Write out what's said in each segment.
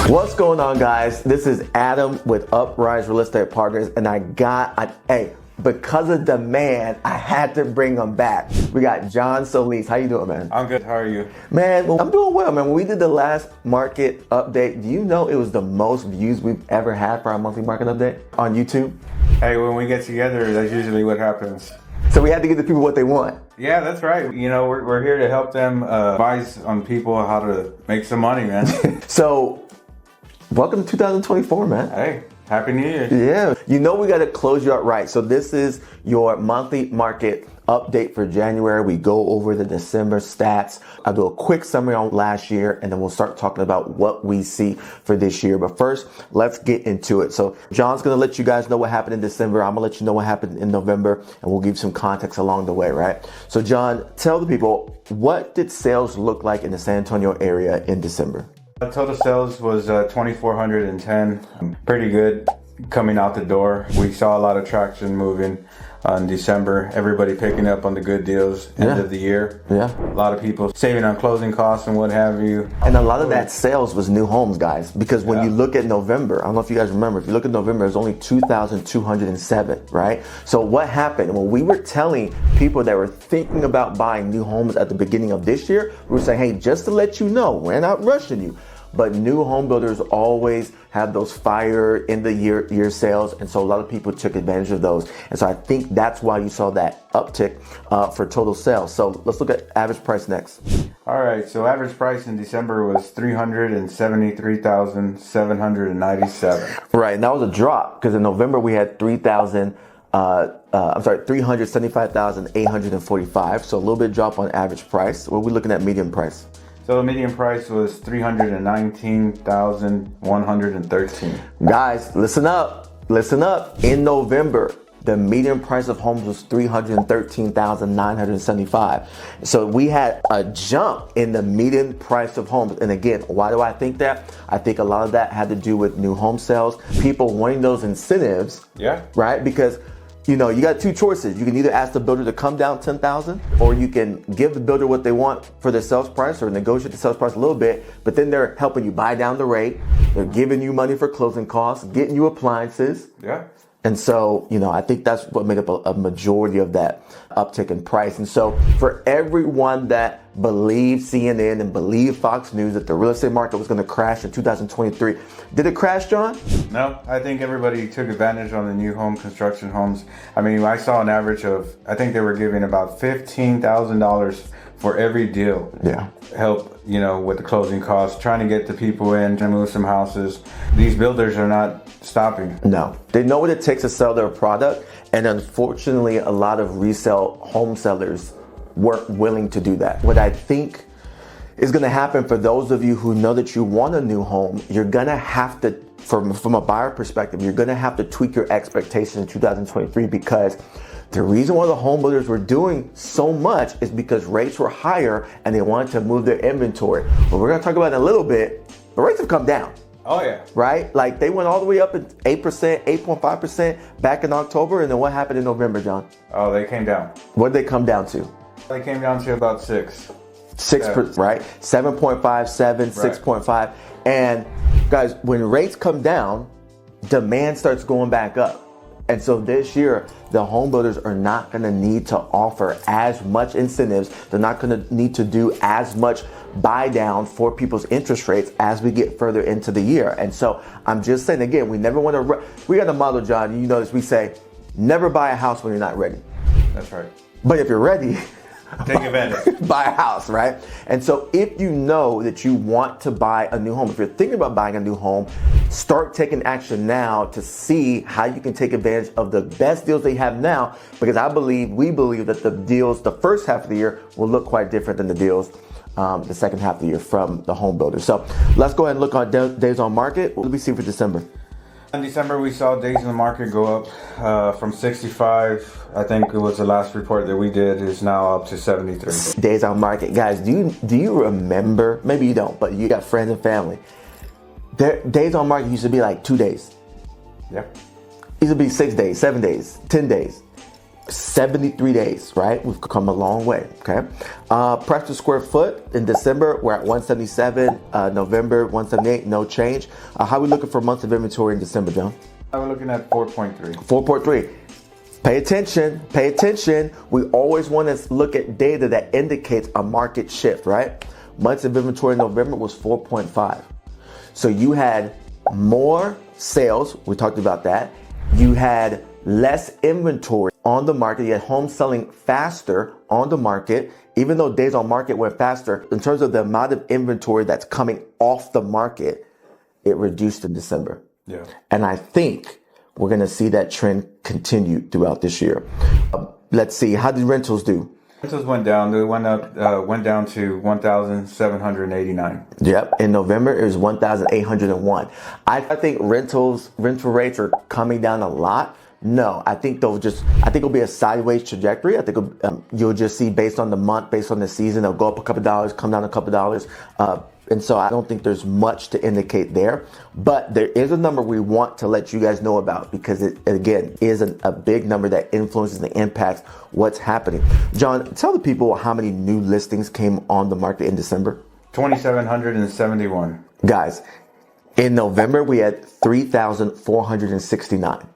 What's going on, guys? This is Adam with Uprise Real Estate Partners, and because of demand, I had to bring them back. We got John Solis. How you doing, man? I'm good. How are you? Man, well, I'm doing well, man. When we did the last market update, do you know it was the most views we've ever had for our monthly market update on YouTube? Hey, when we get together, that's usually what happens. So we had to give the people what they want. Yeah, that's right. You know, we're here to help them advise on people how to make some money, man. So, welcome to 2024, man. Hey, Happy New Year. Yeah. You know we got to close you out right. So this is your monthly market update for January. We go over the December stats. I'll do a quick summary on last year, and then we'll start talking about what we see for this year. But first, let's get into it. So John's going to let you guys know what happened in December. I'm going to let you know what happened in November, and we'll give you some context along the way, right? So John, tell the people, what did sales look like in the San Antonio area in December? Total sales was 2,410. Pretty good coming out the door. We saw a lot of traction moving in December. Everybody picking up on the good deals end of the year. Yeah. A lot of people saving on closing costs and what have you. And a lot of that sales was new homes, guys, because when you look at November, I don't know if you guys remember, if you look at November, it was only 2,207, right? So what happened? When we were telling people that were thinking about buying new homes at the beginning of this year, we were saying, hey, just to let you know, we're not rushing you. But new home builders always have those fire in the year sales. And so a lot of people took advantage of those. And so I think that's why you saw that uptick for total sales. So let's look at average price next. All right. So average price in December was $373,797. Right. And that was a drop because in November we had 375,845. So a little bit drop on average price. What are we looking at median price? So the median price was $319,113. Guys, listen up. Listen up. In November, the median price of homes was $313,975. So we had a jump in the median price of homes. And again, why do I think that? I think a lot of that had to do with new home sales, people wanting those incentives. Yeah. Right? Because you know, you got two choices. You can either ask the builder to come down 10,000, or you can give the builder what they want for their sales price or negotiate the sales price a little bit, but then they're helping you buy down the rate. They're giving you money for closing costs, getting you appliances. Yeah. And so, you know, I think that's what made up a majority of that uptick in price. And so for everyone that believed CNN and believed Fox News that the real estate market was going to crash in 2023, did it crash, John? No, I think everybody took advantage on the new home construction homes. I mean, I saw an average of, I think they were giving about $15,000 for every deal. Yeah. Help, you know, with the closing costs, trying to get the people in to move some houses. These builders are not stopping. No, they know what it takes to sell their product. And unfortunately, a lot of resale home sellers weren't willing to do that. What I think is going to happen for those of you who know that you want a new home, you're going to have to, from a buyer perspective, you're going to have to tweak your expectations in 2023, because the reason why the home builders were doing so much is because rates were higher and they wanted to move their inventory. But we're going to talk about it in a little bit. The rates have come down. Oh, yeah. Right? Like they went all the way up at 8%, 8.5% back in October. And then what happened in November, John? Oh, they came down. What did they come down to? They came down to about 6%, right? 7.5, 7, 6.5. And guys, when rates come down, demand starts going back up. And so this year, the home builders are not going to need to offer as much incentives. They're not going to need to do as much buy down for people's interest rates as we get further into the year. And so I'm just saying, again, we never want to, we got a model, John, you notice we say, never buy a house when you're not ready. That's right. But if you're ready, take advantage. Buy a house, right? And so if you know that you want to buy a new home, if you're thinking about buying a new home, start taking action now to see how you can take advantage of the best deals they have now, because we believe that the deals the first half of the year will look quite different than the deals the second half of the year from the home builders. So let's go ahead and look at days on market. What do we see for December? In December, we saw days in the market go up from 65. I think it was the last report that we did, is now up to 73. Days on market. Guys, do you remember, maybe you don't, but you got friends and family. Days on market used to be like 2 days. Yeah. It used to be 6 days, 7 days, 10 days. 73 days, right? We've come a long way, okay? Price per square foot in December, we're at 177. November, 178, no change. How are we looking for months of inventory in December, John? I'm looking at 4.3. 4.3. Pay attention, pay attention. We always want to look at data that indicates a market shift, right? Months of inventory in November was 4.5. So you had more sales, we talked about that. You had less inventory on the market. You had homes selling faster on the market, even though days on market went faster. In terms of the amount of inventory that's coming off the market, it reduced in December. Yeah. And I think we're going to see that trend continue throughout this year. Let's see, how did rentals do? Rentals went down. They went down to 1,789. Yep. In November, it was 1,801. I think rental rates are coming down a lot. No, I think it'll be a sideways trajectory. I think you'll just see based on the month, based on the season, it'll go up a couple dollars, come down a couple dollars. And so I don't think there's much to indicate there, but there is a number we want to let you guys know about because it, again, is a big number that influences and impacts what's happening. John, tell the people how many new listings came on the market in December. 2,771. Guys, in November, we had 3,469.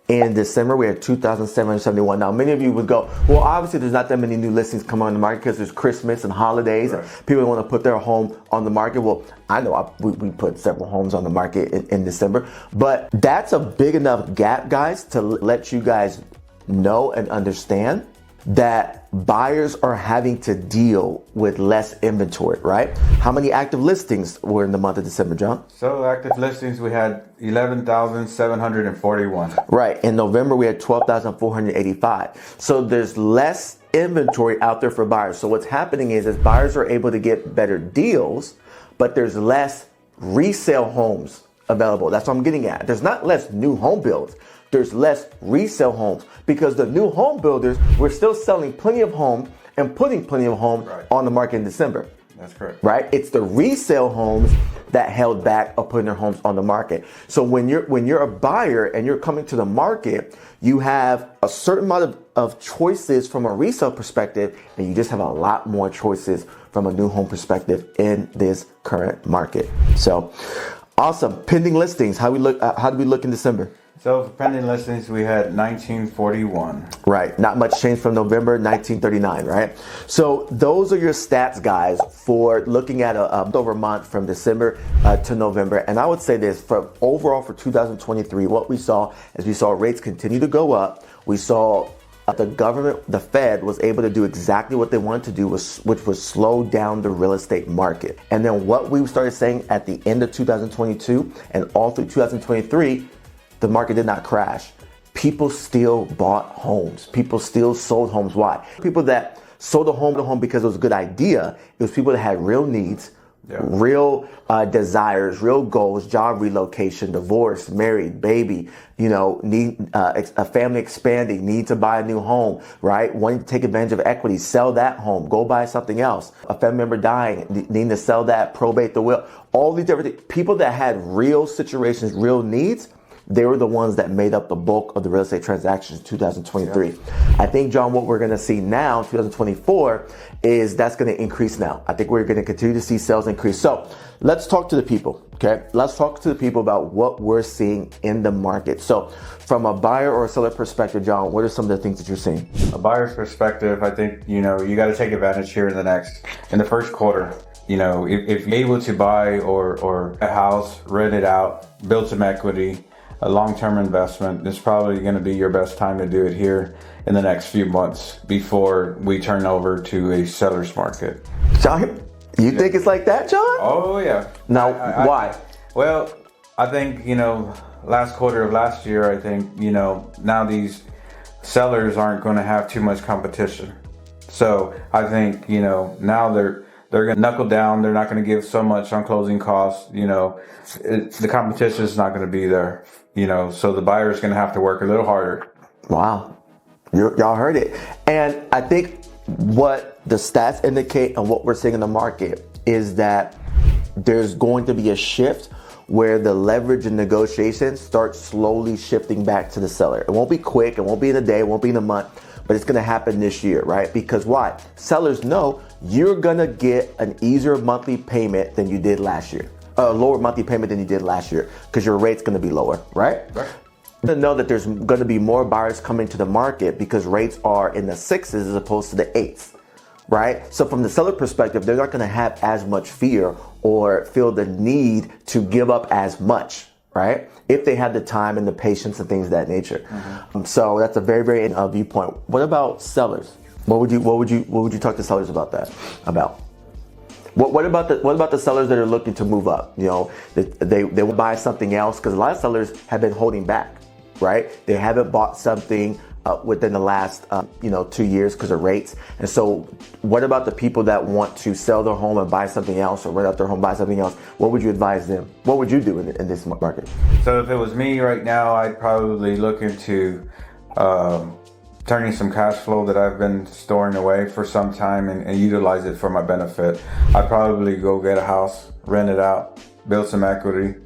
In December, we had 2,771. Now, many of you would go, well, obviously there's not that many new listings coming on the market because there's Christmas and holidays. Right. People want to put their home on the market. Well, I know we put several homes on the market in December, but that's a big enough gap, guys, to let you guys know and understand that buyers are having to deal with less inventory, right? How many active listings were in the month of December, John? So active listings, we had 11,741. Right. In November, we had 12,485. So there's less inventory out there for buyers. So what's happening is buyers are able to get better deals, but there's less resale homes available. That's what I'm getting at. There's not less new home builds. There's less resale homes because the new home builders were still selling plenty of homes and putting plenty of homes on the market in December. That's correct. Right? It's the resale homes that held back of putting their homes on the market. So when you're a buyer and you're coming to the market, you have a certain amount of choices from a resale perspective, and you just have a lot more choices from a new home perspective in this current market. So awesome. Pending listings. How did we look in December? So for pending listings, we had 1941. Right. Not much change from November, 1939, right? So those are your stats, guys, for looking at over a month from December to November. And I would say this, for overall for 2023, what we saw is we saw rates continue to go up. We saw the government, the Fed, was able to do exactly what they wanted to do, which was slow down the real estate market. And then what we started saying at the end of 2022 and all through 2023, the market did not crash. People still bought homes. People still sold homes. Why? People that sold a home because it was a good idea. It was people that had real needs, real desires, real goals, job relocation, divorce, married, baby, need a family expanding, need to buy a new home, right? Wanting to take advantage of equity, sell that home, go buy something else. A family member dying, needing to sell that, probate the will. All these different things. People that had real situations, real needs, they were the ones that made up the bulk of the real estate transactions in 2023. I think, John, what we're going to see now, 2024, is that's going to increase now. I think we're going to continue to see sales increase. So let's talk to the people, okay? Let's talk to the people about what we're seeing in the market. So from a buyer or a seller perspective, John, what are some of the things that you're seeing? A buyer's perspective, I think, you got to take advantage here in the first quarter. If you're able to buy or a house, rent it out, build some equity, a long-term investment, is probably going to be your best time to do it here in the next few months before we turn over to a seller's market. John, you think it's like that, John? Oh, yeah. Now, why? Well, I think, last quarter of last year, I think, now these sellers aren't going to have too much competition. So I think, now they're going to knuckle down. They're not going to give so much on closing costs. The competition is not going to be there. So the buyer is going to have to work a little harder. Wow. Y'all heard it. And I think what the stats indicate and what we're seeing in the market is that there's going to be a shift where the leverage and negotiation starts slowly shifting back to the seller. It won't be quick, it won't be in a day, it won't be in a month, but it's gonna happen this year, right? Because why? Sellers know you're gonna get an easier monthly payment than you did last year. A lower monthly payment than you did last year, because your rate's gonna be lower, right? Right. To know that there's going to be more buyers coming to the market because rates are in the 6s as opposed to the 8s, right? So from the seller perspective, they're not going to have as much fear or feel the need to give up as much, right? If they have the time and the patience and things of that nature. So that's a very, very viewpoint. What about sellers? What would you talk to sellers about that? What about the sellers that are looking to move up? You know, they will buy something else, because a lot of sellers have been holding back, right? They haven't bought something within the last 2 years because of rates. And so what about the people that want to sell their home and buy something else, or rent out their home, buy something else? What would you advise them? What would you do in this market? So if it was me right now, I'd probably look into turning some cash flow that I've been storing away for some time and utilize it for my benefit. I'd probably go get a house, rent it out, build some equity,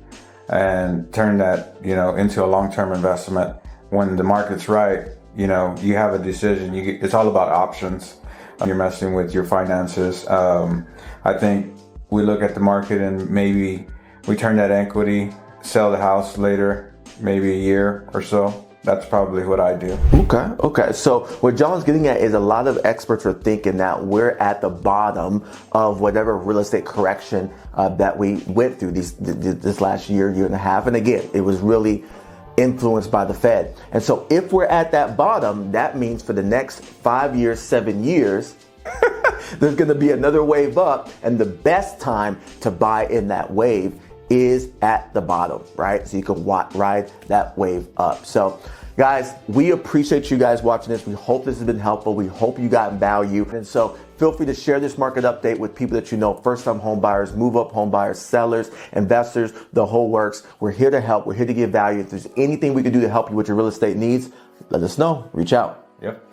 and turn that, into a long-term investment. When the market's right, you have a decision. It's all about options. You're messing with your finances. I think we look at the market and maybe we turn that equity, sell the house later, maybe a year or so. That's probably what I do. Okay. So what John's getting at is a lot of experts are thinking that we're at the bottom of whatever real estate correction that we went through this last year and a half. And again, it was really influenced by the Fed. And so if we're at that bottom, that means for the next 5 years, 7 years, there's going to be another wave up. And the best time to buy in that wave is at the bottom, right? So you can ride that wave up. So guys, we appreciate you guys watching this. We hope this has been helpful. We hope you got value. And so feel free to share this market update with people that you know, first-time home buyers, move-up home buyers, sellers, investors, the whole works. We're here to help. We're here to give value. If there's anything we can do to help you with your real estate needs, let us know. Reach out. Yep.